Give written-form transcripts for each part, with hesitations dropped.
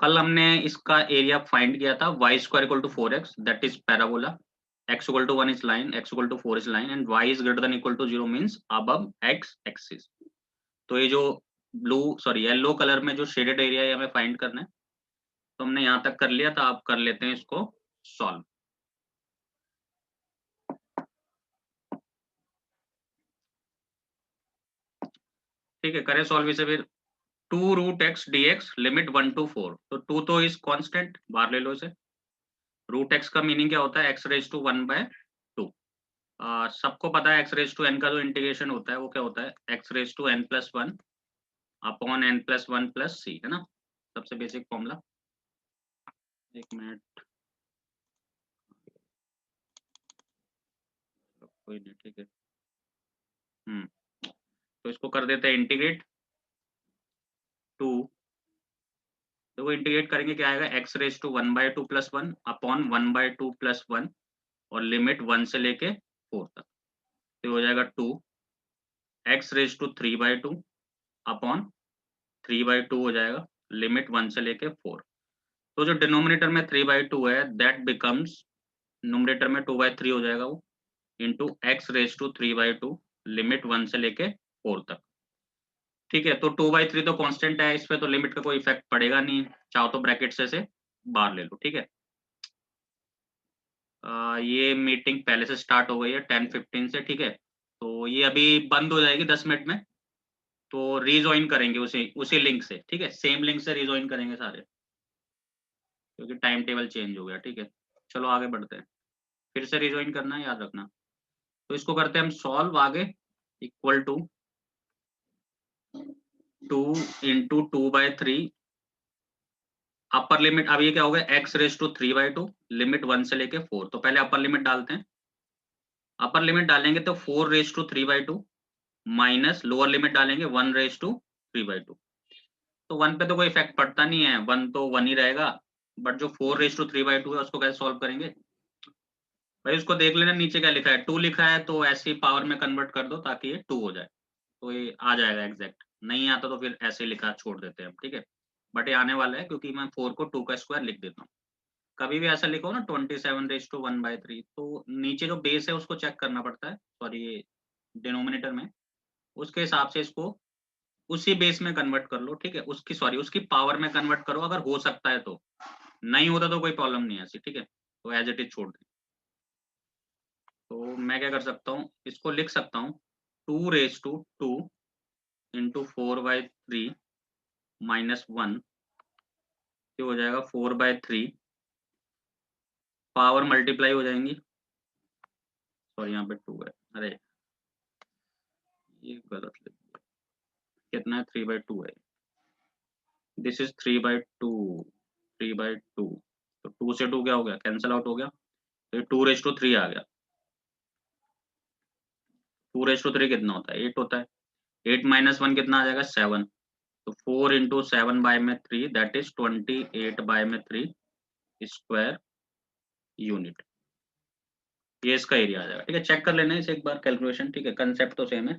कल हमने इसका एरिया फाइंड किया था y square equal to 4x, that is parabola, x equal to 1 is line, x equal to 4 is line and y is greater than equal to 0 means above x axis. तो ये जो yellow colour में जो shaded area है हमें find करना है। तो हमने यहाँ तक कर लिया था, आप कर लेते हैं इसको सॉल्व। ठीक है, करें सॉल्व इसे फिर। 2 root X D X limit 1 to 4, तो 2 तो इज कांस्टेंट, बाहर ले लो इसे। रूट एक्स का मीनिंग क्या होता है, एक्स रेज टू 1/2। सबको पता है एक्स रेज टू एन का जो इंटीग्रेशन होता है वो क्या होता है, x raise to n+1 upon n+1 plus c, है ना, सबसे बेसिक फॉर्मूला। एक मिनट, कोई नहीं, ठीक है। तो इसको कर देते हैं इंटीग्रेट। 2, तो वो इंटीग्रेट करेंगे क्या आएगा, X raise to 1/2 plus 1 upon 1/2 plus 1 और लिमिट 1 से लेके 4 तक। तो हो जाएगा 2 एक्स रेज टू 3/2 अपॉन 3/2 हो जाएगा, लिमिट 1 से लेके 4। तो जो डिनोमिनेटर में 3/2 है दैट बिकम्स, न्यूमरेटर में 2/3 हो जाएगा वो, into X raise to 3/2 limit 1 से लेके 4 तक। ठीक है, तो 2/3 तो कांस्टेंट है, इस पे तो लिमिट का कोई इफेक्ट पड़ेगा नहीं, चाहो तो ब्रैकेट से बाहर ले लो। ठीक है, ये मीटिंग पहले से स्टार्ट हो गई है 10:15 से। ठीक है, तो ये अभी बंद हो जाएगी 10 मिनट में, तो रीजॉइन करेंगे उसी उसी लिंक से। ठीक है, सेम लिंक से रीजॉइन करेंगे सारे, क्योंकि टाइम टेबल चेंज हो गया। ठीक है, चलो आगे बढ़ते हैं, फिर से रीजॉइन करना है, याद रखना। तो इसको करते हैं हम सॉल्व आगे। Equal to 2 into 2/3 upper limit. अब ये क्या हो गया, एक्स रेज टू 3/2 लिमिट 1 से लेके 4। तो पहले अपर लिमिट डालते हैं। अपर लिमिट डालेंगे तो 4 raise to 3/2 minus lower limit डालेंगे 1 रेज टू 3/2। तो 1 पे तो कोई इफेक्ट पड़ता नहीं है, 1 तो 1 ही रहेगा, बट जो 4 रेज टू 3/2 है उसको कैसे सॉल्व करेंगे भाई, उसको देख लेना नीचे क्या लिखा है। 2 लिखा है तो ऐसे ही पावर में कन्वर्ट कर दो ताकि ये 2 हो जाए, तो ये आ जाएगा एग्जैक्ट। नहीं आता तो फिर ऐसे लिखा छोड़ देते हैं हम। ठीक है, बट ये आने वाला है क्योंकि मैं 4 को 2 का स्क्वायर लिख देता हूँ। कभी भी ऐसा लिखो ना 27 रेज टू 1/3, तो नीचे जो बेस है उसको चेक करना पड़ता है, सॉरी ये डिनोमिनेटर में, उसके हिसाब से इसको उसी बेस में कन्वर्ट कर लो। ठीक है, उसकी पावर में कन्वर्ट करो अगर हो सकता है तो, नहीं होता तो कोई प्रॉब्लम नहीं है ऐसी। ठीक है, तो एज इट इज छोड़ दें। तो मैं क्या कर सकता हूँ, इसको लिख सकता हूँ 2 रेज टू 2 इंटू 4/3 माइनस 1, ये हो जाएगा 4/3, पावर मल्टीप्लाई हो जाएंगी, सॉरी यहाँ पे 2 है, अरे ये गलत लिख दिया। कितना है, 3/2 है, दिस इज 3/2, 3/2। तो 2 से 2 क्या हो गया, कैंसिल आउट हो गया, तो 2 रेज टू 3 आ गया। 2 रेज टू 3 कितना होता है, 8 होता है। 8 माइनस 1 कितना आ जाएगा, 7। तो 4 into 7/3 that is 28/3 square unit, ये इसका एरिया आ जाएगा। ठीक है, चेक कर लेना इसे एक बार कैलकुलेशन। ठीक है, कंसेप्ट तो सेम है।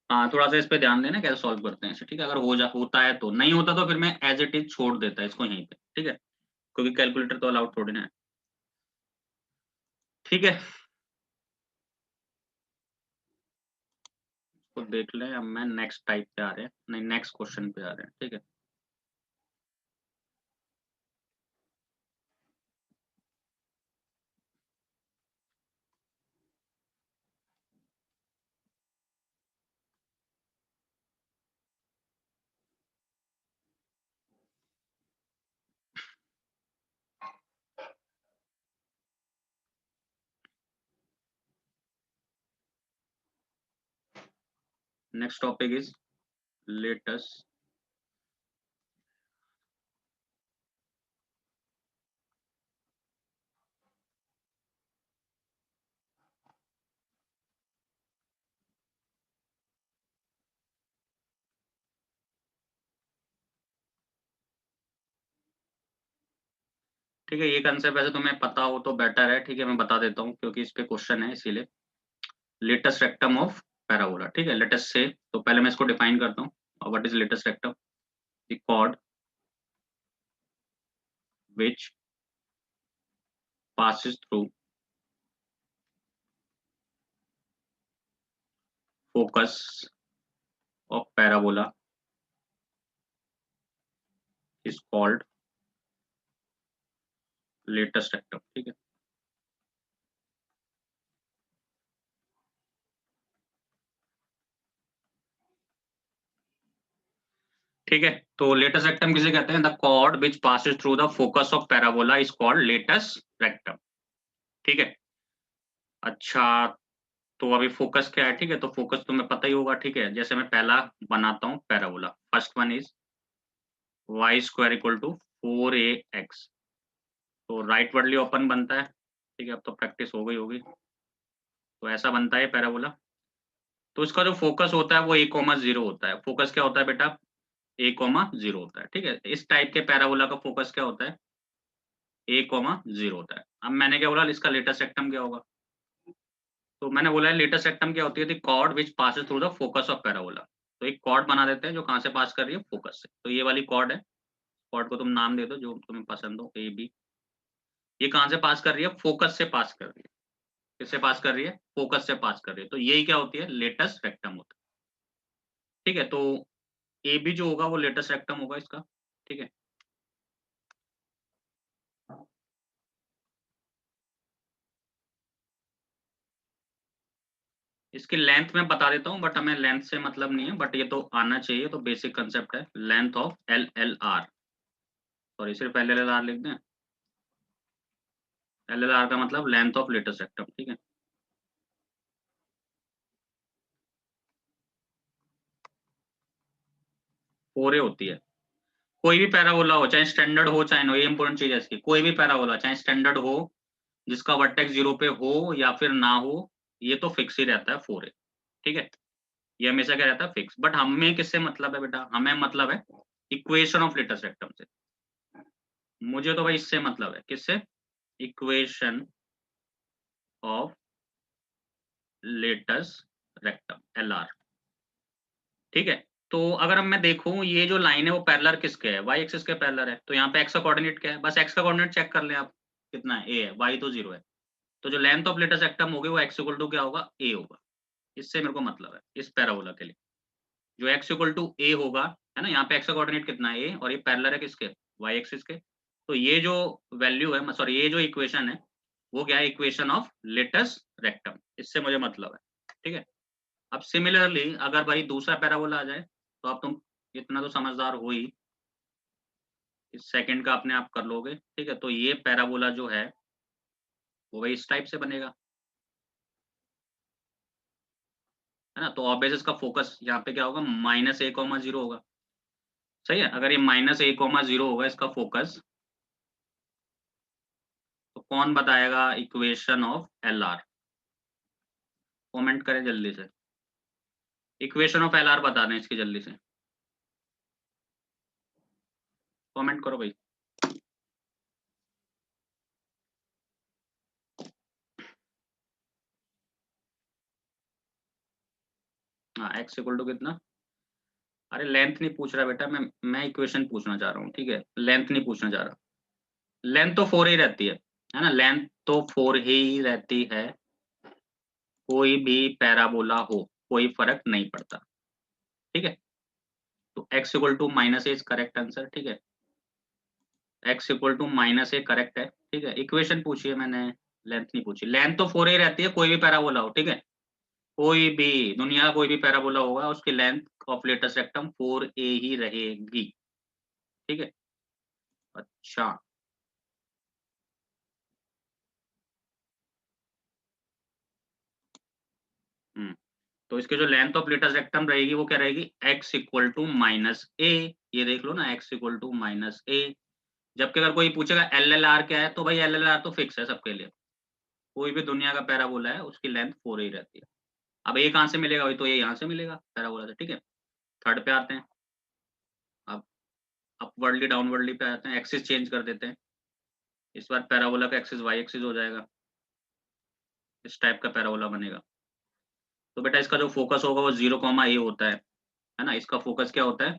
हाँ, थोड़ा सा इस पे ध्यान देना कैसे सॉल्व करते हैं इसे। ठीक है, अगर होता है तो, नहीं होता तो फिर मैं एज इट इज छोड़ देता इसको यहीं पे। ठीक है, क्योंकि कैलकुलेटर तो अलाउड थोड़ी ना है। ठीक है, तो देख लें। अब मैं नेक्स्ट टाइप पे आ रहे हैं, नहीं नेक्स्ट क्वेश्चन पे आ रहे हैं। ठीक है, नेक्स्ट टॉपिक इज लेटस। ठीक है, ये कंसेप्ट वैसे तुम्हें पता हो तो बेटर है। ठीक है, मैं बता देता हूँ क्योंकि इस पे क्वेश्चन है इसीलिए। Latus rectum of parabola. ठीक है, लेटेस्ट से, तो पहले मैं इसको डिफाइन करता हूँ। What is latus rectum, the chord which passes through focus of parabola is called latest rectum। ठीक है, ठीक है। तो लेटस रेक्टम किसे कहते हैं? The chord which passes through the focus of parabola is called latus rectum. ठीक है, अच्छा, तो अभी फोकस क्या है? ठीक है, तो फोकस तुम्हें पता ही होगा। ठीक है, जैसे मैं पहला बनाता हूँ parabola, first one is Y square equal to 4ax। तो राइट वर्डली ओपन बनता है। ठीक है, अब तो प्रैक्टिस हो गई होगी। तो ऐसा बनता है पैराबोला। तो इसका जो फोकस होता है वो a,0 होता है। फोकस क्या होता है बेटा? a,0 होता है। ठीक है, इस टाइप के पैराबोला का फोकस क्या होता है? a,0 होता है। अब मैंने क्या बोला, इसका लेटेस्ट रेक्टम क्या होगा? तो मैंने बोला है लेटेस्ट रेक्टम क्या होती है? The chord which passes through the focus of parabola. तो एक कॉर्ड बना देते हैं जो कहाँ से पास कर रही है? फोकस से। तो ये वाली कॉर्ड है, कॉर्ड को तुम नाम दे दो जो तुम्हें पसंद हो, ए बी। ये कहाँ से पास कर रही है? फोकस से पास कर रही है। किससे पास कर रही है? फोकस से पास कर रही है। तो यही क्या होती है? लेटेस्ट रेक्टम होता है। ठीक है, तो ए बी जो होगा वो लेटेस्ट रेक्टम होगा इसका। ठीक है, इसकी लेंथ मैं बता देता हूँ, बट हमें लेंथ से मतलब नहीं है, बट ये तो आना चाहिए। तो बेसिक कंसेप्ट है length of L L R. Sorry, सिर्फ एल एल आर लिख दें। एल एल आर का मतलब लेंथ ऑफ लेटेस्ट रेक्टम। ठीक है, 4a होती है। कोई भी पैराबोला हो, चाहे स्टैंडर्ड हो चाहे नो, ये इंपॉर्टेंट चीज है इसकी। कोई भी पैराबोला चाहे स्टैंडर्ड हो, जिसका वर्टेक्स 0 पे हो या फिर ना हो, ये तो फिक्स ही रहता है 4a। ठीक है, ये हमेशा क्या रहता है? फिक्स। बट हमें किससे मतलब है बेटा? हमें मतलब है इक्वेशन ऑफ लेटेस्ट रेक्टम से। मुझे तो भाई इससे मतलब है। किससे? Equation of latus rectum, L R. ठीक है, तो अगर अब मैं देखूं ये जो लाइन है वो पैरेलल किसके है? वाई एक्सिस के पैरेलल है। तो यहाँ पे एक्स का कोऑर्डिनेट क्या है? बस एक्स का कोऑर्डिनेट चेक कर लें आप, कितना है? ए है। वाई तो 0 है। तो जो लेंथ ऑफ लेटेस्ट रेक्टम होगी वो एक्स इक्वल टू क्या होगा? ए होगा। इससे मेरे को मतलब है इस पैराबोला के लिए जो एक्स इक्वल टू ए होगा, है ना। यहाँ पे एक्स का कोऑर्डिनेट कितना है? ए। और ये पैरेलल है किसके? वाई एक्सिस के। तो ये जो वैल्यू है, सॉरी, ये जो इक्वेशन है वो क्या है? Equation of latus rectum. इससे मुझे मतलब है। ठीक है, अब सिमिलरली अगर भाई दूसरा पैराबोला आ जाए, तो अब तुम इतना तो समझदार हो ही, इस सेकंड का अपने आप कर लोगे। ठीक है, तो ये पैराबोला जो है वो भाई इस टाइप से बनेगा, है ना। तो ऑब्वियस इसका फोकस यहाँ पे क्या होगा? -a,0 होगा। सही है, अगर ये -a,0 होगा इसका फोकस, तो कौन बताएगा equation of L R? Comment करें जल्दी से, इक्वेशन ऑफ एल आर बता दें इसकी जल्दी से। कमेंट करो भाई। हाँ, एक्स इक्वल टू कितना? अरे लेंथ नहीं पूछ रहा बेटा, मैं इक्वेशन पूछना चाह रहा हूँ। ठीक है, लेंथ नहीं पूछना चाह रहा। लेंथ तो 4 ही रहती है ना। लेंथ तो 4 ही रहती है, कोई भी पैराबोला हो, कोई फर्क नहीं पड़ता। ठीक है, तो x equal to -a is correct answer. ठीक है, x equal to -a correct है। ठीक है, इक्वेशन पूछी है मैंने, लेंथ नहीं पूछी। लेंथ तो 4 ही रहती है कोई भी पैराबोला हो। ठीक है, कोई भी दुनिया का कोई भी पैराबोला होगा उसकी length of latus rectum 4a ही रहेगी। ठीक है, अच्छा, तो इसके जो लेंथ ऑफ लेटेस्ट रेक्टम रहेगी वो क्या रहेगी? x equal to -a। ये देख लो ना, x इक्वल टू -a। जबकि अगर कोई पूछेगा एल एल आर क्या है, तो भाई एल एल आर तो फिक्स है सबके लिए। कोई भी दुनिया का पैराबोला है उसकी लेंथ 4 ही रहती है। अब ये कहाँ से मिलेगा? भाई तो ये यहाँ से मिलेगा पैराबोला से। ठीक है, थर्ड पे आते हैं। अब अपवर्डली डाउनवर्डली पे आते हैं, एक्सिस चेंज कर देते हैं। इस बार पैराबोला का एक्सिस वाई एक्सिस हो जाएगा, इस टाइप का पैराबोला बनेगा। तो बेटा इसका जो फोकस होगा वो 0, a होता है ना। इसका फोकस क्या होता है?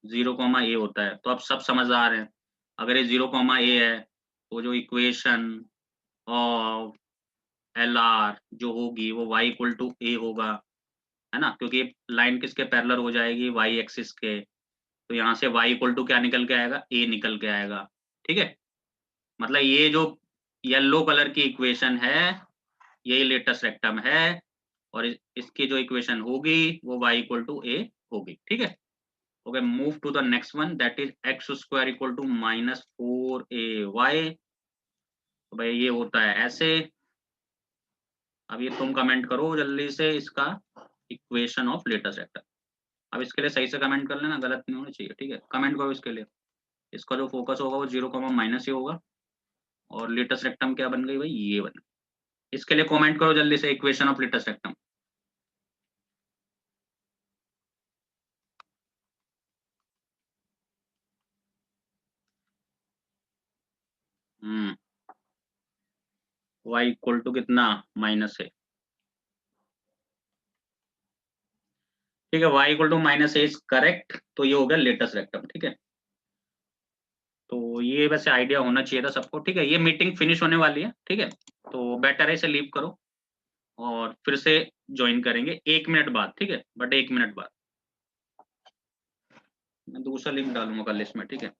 0, a होता है। तो अब सब समझदार हैं। अगर ये 0, a है तो जो इक्वेशन ऑफ LR जो होगी वो y इक्वल टू a होगा, है ना, क्योंकि लाइन किसके पैरेलल हो जाएगी, y एक्सिस के, तो यहाँ से y इक्वल टू क्या निकल के आएगा, a निकल के आएगा। ठीक है, मतलब ये जो येलो कलर की इक्वेशन है यही लेटस रेक्टम है, और इसकी जो इक्वेशन होगी वो y इक्वल टू a होगी। ठीक है, okay, move to the next one, that is x square equal to -4ay। तो भाई ये होता है ऐसे। अब ये तुम कमेंट करो जल्दी से इसका इक्वेशन ऑफ लेटस रेक्टम। अब इसके लिए सही से कमेंट कर लेना, गलत नहीं होना चाहिए। ठीक है, कमेंट करो इसके लिए। इसका जो फोकस होगा वो 0, ही होगा, और लेटस रेक्टम क्या बन गई भाई, ये बन गई। इसके लिए कमेंट करो जल्दी से equation of latus rectum. y equal to कितना, माइनस है। ठीक है, y equal to -a is correct, तो ये हो गया लेटस रेक्टम। ठीक है, तो ये वैसे आइडिया होना चाहिए था सबको। ठीक है, ये मीटिंग फिनिश होने वाली है। ठीक है, तो बेटर है इसे लीव करो और फिर से ज्वाइन करेंगे 1 मिनट बाद। ठीक है, बट 1 मिनट बाद मैं दूसरा लिंक डालूंगा कल इसमें। ठीक है।